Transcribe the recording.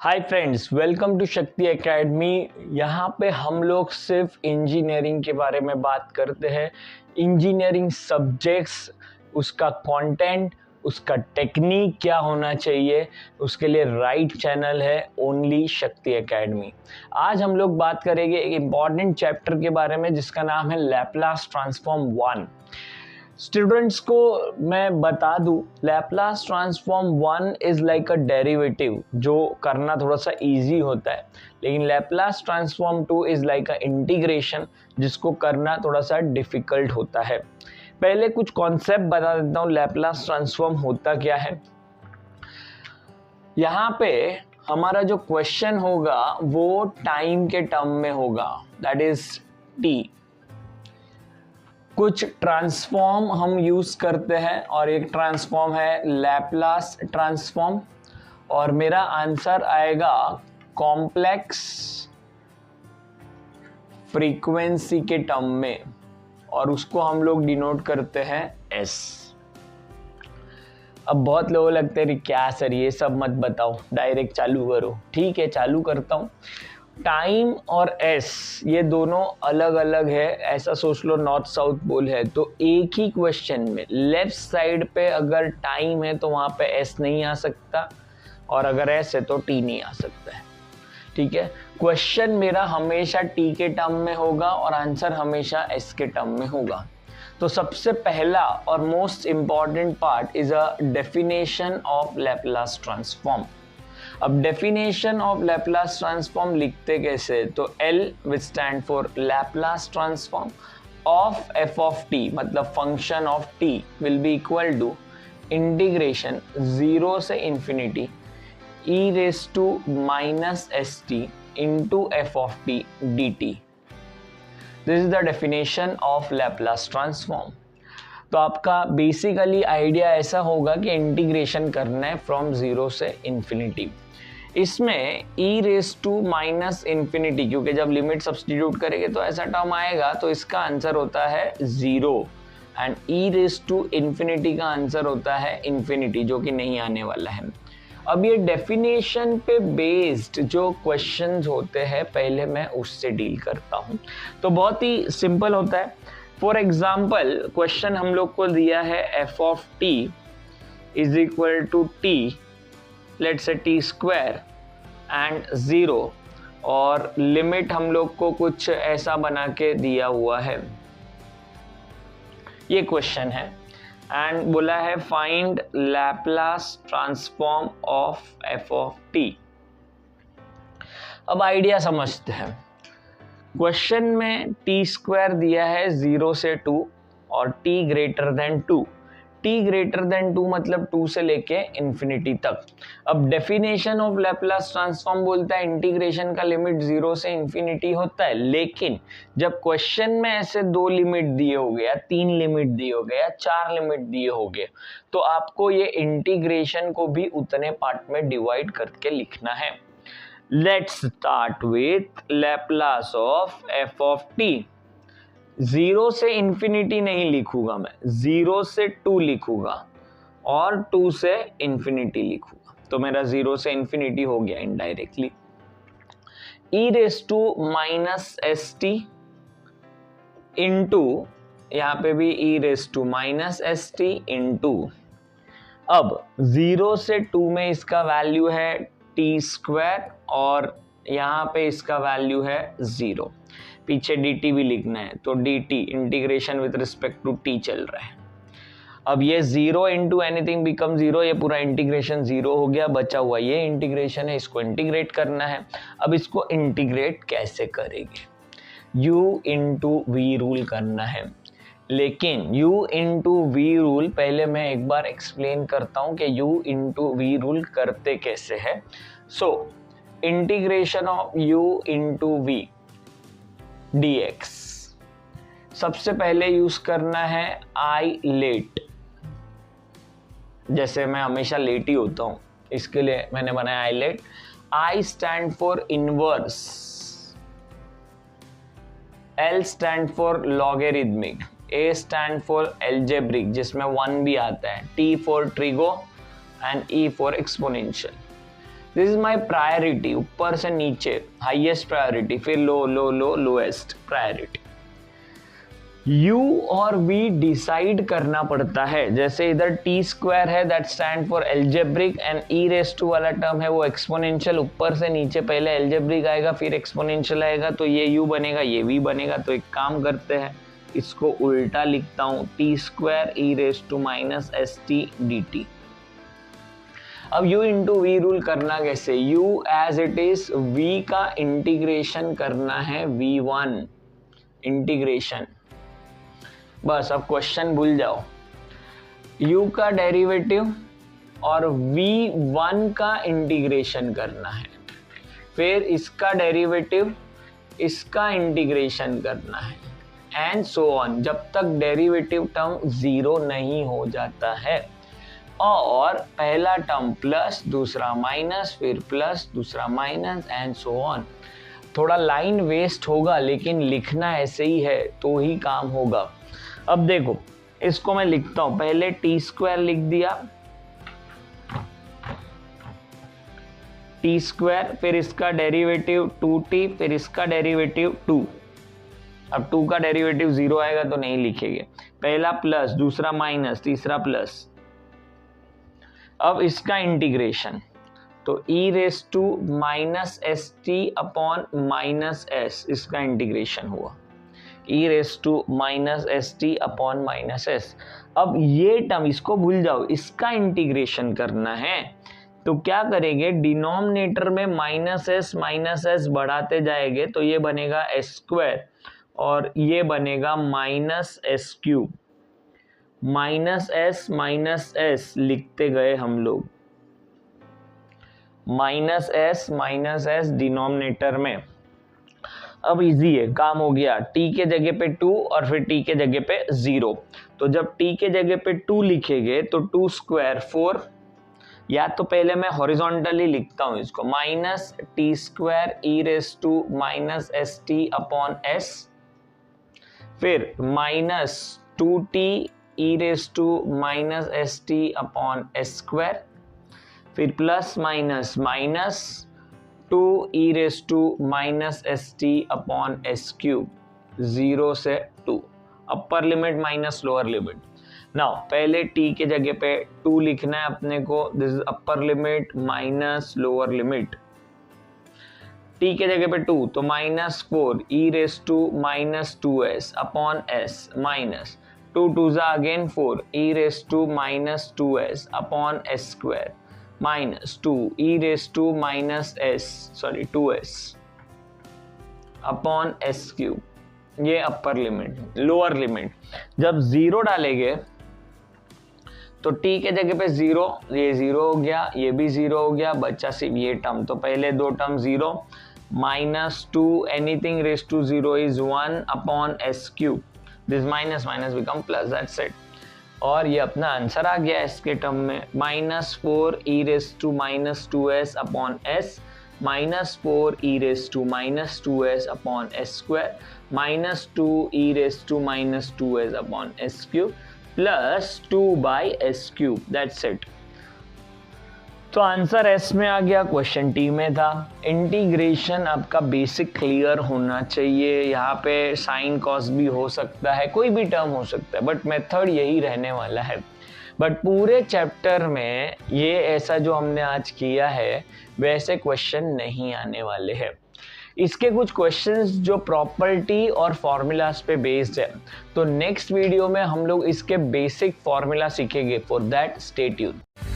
Hi friends, welcome to शक्ति academy. यहाँ पे हम लोग सिर्फ इंजीनियरिंग के बारे में बात करते हैं। इंजीनियरिंग सब्जेक्ट्स, उसका कंटेंट, उसका टेक्निक क्या होना चाहिए, उसके लिए राइट चैनल है ओनली शक्ति एकेडमी। आज हम लोग बात करेंगे एक इम्पॉर्टेंट चैप्टर के बारे में जिसका नाम है लैपलास ट्रांसफॉर्म 1। स्टूडेंट्स को मैं बता दूं, Laplace transform 1 is like a derivative जो करना थोड़ा सा इजी होता है, लेकिन Laplace transform 2 is like a integration जिसको करना थोड़ा सा डिफिकल्ट होता है। पहले कुछ कॉन्सेप्ट बता देता हूँ, लैपलास ट्रांसफॉर्म होता क्या है। यहाँ पे हमारा जो क्वेश्चन होगा वो टाइम के टर्म में होगा, दैट इज टी। कुछ ट्रांसफॉर्म हम यूज करते हैं और एक ट्रांसफॉर्म है लैपलास ट्रांसफॉर्म, और मेरा आंसर आएगा कॉम्प्लेक्स फ्रीक्वेंसी के टर्म में, और उसको हम लोग डिनोट करते हैं एस। अब बहुत लोगों लगते हैं क्या सर ये सब मत बताओ, डायरेक्ट चालू करो। ठीक है, चालू करता हूँ। टाइम और एस ये दोनों अलग अलग है, ऐसा सोच लो नॉर्थ साउथ पोल है। तो एक ही क्वेश्चन में लेफ्ट साइड पे अगर टाइम है तो वहां पे एस नहीं आ सकता, और अगर एस है तो टी नहीं आ सकता है। ठीक है, क्वेश्चन मेरा हमेशा टी के टर्म में होगा और आंसर हमेशा एस के टर्म में होगा। तो सबसे पहला और most important part is a definition of Laplace transform. अब डेफिनेशन ऑफ लैपलास ट्रांसफॉर्म लिखते कैसे, तो L which stand for Laplace transform of F of T, मतलब function of T will be equal to integration 0 से infinity e raise to minus S T into F of T D T. This is the definition of Laplace transform. तो आपका basically idea ऐसा होगा कि integration करना है from 0 से infinity. इसमें e raise to minus infinity, क्योंकि जब लिमिट सब्सटीट्यूट करेंगे तो ऐसा टर्म आएगा, तो इसका आंसर होता है 0, and e raise to infinity का आंसर होता है इंफिनिटी, जो कि नहीं आने वाला है। अब ये डेफिनेशन पे बेस्ड जो क्वेश्चंस होते हैं, पहले मैं उससे डील करता हूँ। तो बहुत ही सिंपल होता है। फॉर एग्जाम्पल, क्वेश्चन हम लोग को दिया है f of t is equal to t, let's say t square and 0, और लिमिट हम लोग को कुछ ऐसा बना के दिया हुआ है। ये क्वेश्चन है एंड बोला है find Laplace transform of F of T. अब आइडिया समझते हैं। क्वेश्चन में टी स्क्वायर दिया है 0 से 2 और t greater than 2। t greater than 2 मतलब 2 से लेके इंफिनिटी तक। अब डेफिनेशन ऑफ लैपलास ट्रांसफॉर्म बोलता है इंटीग्रेशन का लिमिट 0 से इंफिनिटी होता है, लेकिन जब क्वेश्चन में ऐसे 2 लिमिट दिए हो गया, 3 लिमिट दिए हो गया, 4 लिमिट दिए हो गए, तो आपको ये इंटीग्रेशन को भी उतने पार्ट में डिवाइड करके लिखना है। Let's start with Laplace of f of t। 0 से इंफिनिटी नहीं लिखूंगा मैं, 0 से 2 लिखूंगा और 2 से इंफिनिटी लिखूंगा, तो मेरा 0 से इंफिनिटी हो गया indirectly. e raise to minus S T into, यहाँ पे भी e raise to minus S T into, अब 0 से 2 में इसका वैल्यू है टी स्क्वायर और यहाँ पे इसका वैल्यू है 0। पीछे dt भी लिखना है, तो dt integration with respect to t चल रहा है। अब ये 0 इंटू एनीथिंग बिकम 0, ये पूरा इंटीग्रेशन 0 हो गया, बचा हुआ ये इंटीग्रेशन है, इसको इंटीग्रेट करना है। अब इसको इंटीग्रेट कैसे करेंगे, u इंटू वी रूल करना है। लेकिन u इंटू वी रूल पहले मैं एक बार एक्सप्लेन करता हूं कि u इंटू वी रूल करते कैसे है। So integration of u into v dx, सबसे पहले यूज करना है आई लेट। जैसे मैं हमेशा लेट ही होता हूं, इसके लिए मैंने बनाया I late. I stand for inverse, L stand for logarithmic, A stand for algebraic जिसमें 1 भी आता है, T for trigo and E for exponential. This is my priority, ऊपर से नीचे हाईएस्ट प्रायोरिटी, फिर low low low lowest priority. U और V decide करना पड़ता है, जैसे इधर t स्क्वायर है that stand for algebraic and e raise to वाला टर्म है वो एक्सपोनेंशियल, ऊपर से नीचे पहले एल्जेब्रिक आएगा फिर एक्सपोनेंशियल आएगा, तो ये U बनेगा ये V बनेगा। तो एक काम करते हैं, इसको उल्टा लिखता हूं, t square e raise to minus S t D t. अब u इंटू वी रूल करना कैसे, u as it is, v का इंटीग्रेशन करना है v1 इंटीग्रेशन, बस अब क्वेश्चन भूल जाओ। u का डेरिवेटिव और v1 का इंटीग्रेशन करना है, फिर इसका डेरिवेटिव इसका इंटीग्रेशन करना है एंड सो ऑन, जब तक डेरिवेटिव टर्म जीरो नहीं हो जाता है। और पहला टर्म प्लस, दूसरा माइनस, फिर प्लस, दूसरा माइनस एंड सो ऑन। थोड़ा लाइन वेस्ट होगा लेकिन लिखना ऐसे ही है तो ही काम होगा। अब देखो इसको मैं लिखता हूं, पहले टी स्क्वायर लिख दिया, टी स्क्वायर, फिर इसका डेरिवेटिव 2t, फिर इसका डेरिवेटिव 2। अब 2 का डेरिवेटिव 0 आएगा तो नहीं लिखेंगे, पहला प्लस, दूसरा माइनस, तीसरा प्लस। अब इसका इंटीग्रेशन, तो e raise to minus S t upon minus s, इसका इंटीग्रेशन हुआ e raise to minus S t upon minus s. अब ये टर्म इसको भूल जाओ, इसका इंटीग्रेशन करना है, तो क्या करेंगे, डिनोमिनेटर में माइनस एस बढ़ाते जाएंगे तो ये बनेगा एस स्क्वायर और ये बनेगा minus S cube. Minus S लिखते गए हम लोग, माइनस एस डिनोमिनेटर में। अब इजी है, काम हो गया, t के जगह पे 2 और फिर t के जगह पे 0। तो जब t के जगह पे 2 लिखेंगे तो 2 स्क्वायर 4, या तो पहले मैं हॉरिजॉन्टली लिखता हूं इसको, minus t square e raise to minus S t upon s, फिर minus 2t e raise to minus S t upon s square, फिर plus minus minus 2 e raise to minus S t upon s cube, 0 से 2, upper limit minus lower limit. Now पहले t के जगह पे 2 लिखना है अपने को, this is upper limit minus lower limit. t के जगह पे 2 तो minus 4 e raise to minus 2s upon s, minus 2 2 again 4 e raise to minus 2s upon s square, minus 2 e raise to minus s 2s upon s cube, ये upper limit. Lower limit जब 0 डालेंगे तो t के जगह पे 0, ये 0 हो गया, ये भी 0 हो गया, बचा सिर्फ ये टर्म। तो पहले दो term 0, minus 2 anything raise to 0 is 1 upon s cube, this minus minus become plus, that's it. और ये अपना आंसर आ गया इसके टर्म में, minus 4 e raise to minus 2s upon s, minus 4 e raise to minus 2s upon s square, minus 2 e raise to minus 2s upon s cube, plus 2 by s cube, that's it. तो answer S में आ गया, question T में था। Integration आपका basic clear होना चाहिए, यहाँ पे साइन कॉस भी हो सकता है, कोई भी टर्म हो सकता है, बट मेथड यही रहने वाला है। बट पूरे चैप्टर में ये ऐसा जो हमने आज किया है वैसे क्वेश्चन नहीं आने वाले हैं। इसके कुछ क्वेश्चंस जो प्रॉपर्टी और फॉर्मूलाज पे बेस्ड है, तो नेक्स्ट वीडियो में हम लोग इसके बेसिक फॉर्मूला सीखेंगे। For that stay tuned.